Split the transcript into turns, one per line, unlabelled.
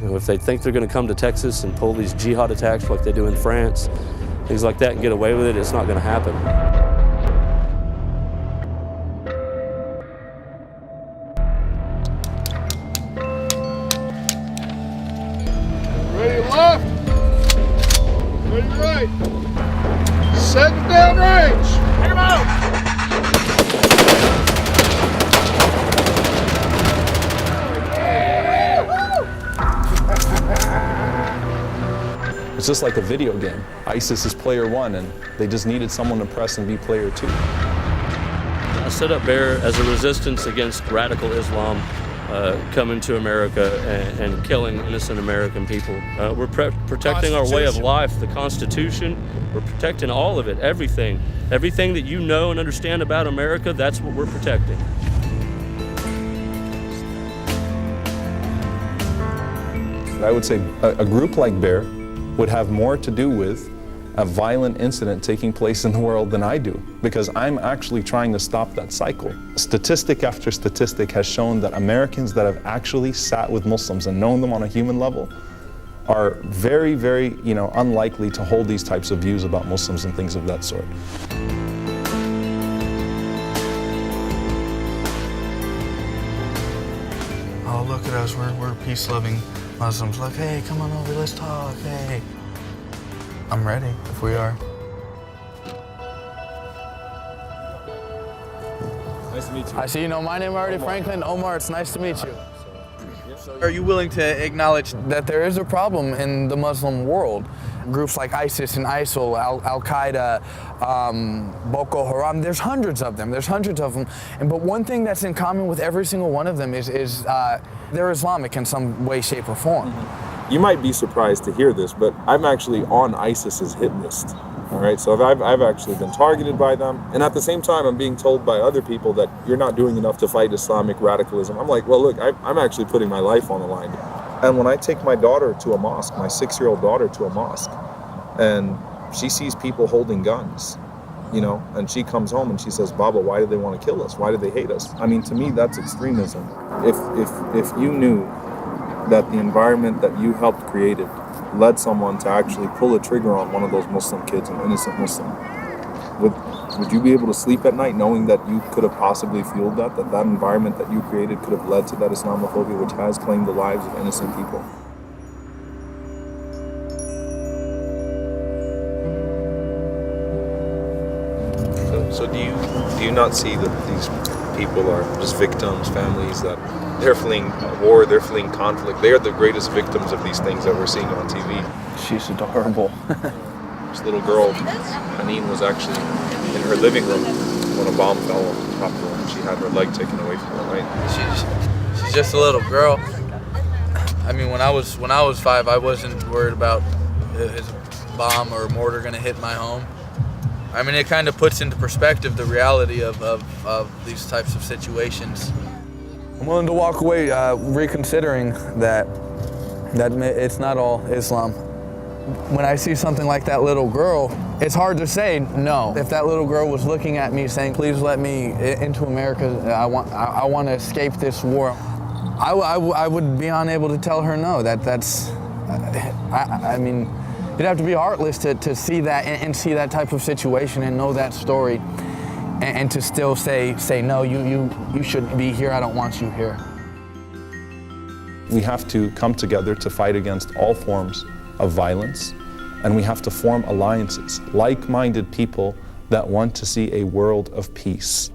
You know, if they think they're going to come to Texas and pull these jihad attacks like they do in France, things like that, and get away with it, it's not going to happen.
Ready left, ready right, set down range. Hit him out.
It's just like a video game. ISIS is player one, and they just needed someone to press and be player two.
I set up Bear as a resistance against radical Islam coming to America and killing innocent American people. We're protecting our way of life, the Constitution. We're protecting all of it, everything. Everything that you know and understand about America, that's what we're protecting.
I would say a group like Bear would have more to do with a violent incident taking place in the world than I do, because I'm actually trying to stop that cycle. Statistic after statistic has shown that Americans that have actually sat with Muslims and known them on a human level are very, very, unlikely to hold these types of views about Muslims and things of that sort.
Oh, look at us, we're peace-loving Muslims. Like, hey, come on over, let's talk, hey. I'm ready, if we are.
Nice to meet you.
I see you know my name already, Franklin. Omar, it's nice to meet you.
Are you willing to acknowledge
That there is a problem in the Muslim world? Groups like ISIS and ISIL, Al-Qaeda, Boko Haram, there's hundreds of them, but one thing that's in common with every single one of them is they're Islamic in some way, shape, or form.
You might be surprised to hear this, but I'm actually on ISIS's hit list. All right, so I've actually been targeted by them, and at the same time, I'm being told by other people that you're not doing enough to fight Islamic radicalism. I'm like, well, look, I'm actually putting my life on the line. And when I take my daughter to a mosque, my 6-year-old daughter to a mosque, and she sees people holding guns, and she comes home and she says, Baba, why do they want to kill us? Why do they hate us? I mean, to me, that's extremism. If you knew that the environment that you helped created led someone to actually pull a trigger on one of those Muslim kids, an innocent Muslim, would you be able to sleep at night knowing that you could have possibly fueled that environment that you created could have led to that Islamophobia, which has claimed the lives of innocent people?
So do you not see that these people are just victims, families that they're fleeing war, they're fleeing conflict? They are the greatest victims of these things that we're seeing on TV.
She's adorable.
This little girl, Haneen, was actually in her living room when a bomb fell on top of her and she had her leg taken away from her, right?
she's just a little girl? I mean, when I was 5, I wasn't worried about is a bomb or a mortar gonna hit my home. I mean, it kind of puts into perspective the reality of these types of situations.
I'm willing to walk away reconsidering that it's not all Islam. When I see something like that little girl, it's hard to say no. If that little girl was looking at me saying, please let me into America, I want to escape this war, I would be unable to tell her no. I mean, you'd have to be heartless to see that and see that type of situation and know that story and to still say no, you shouldn't be here, I don't want you here.
We have to come together to fight against all forms of violence, and we have to form alliances, like-minded people that want to see a world of peace.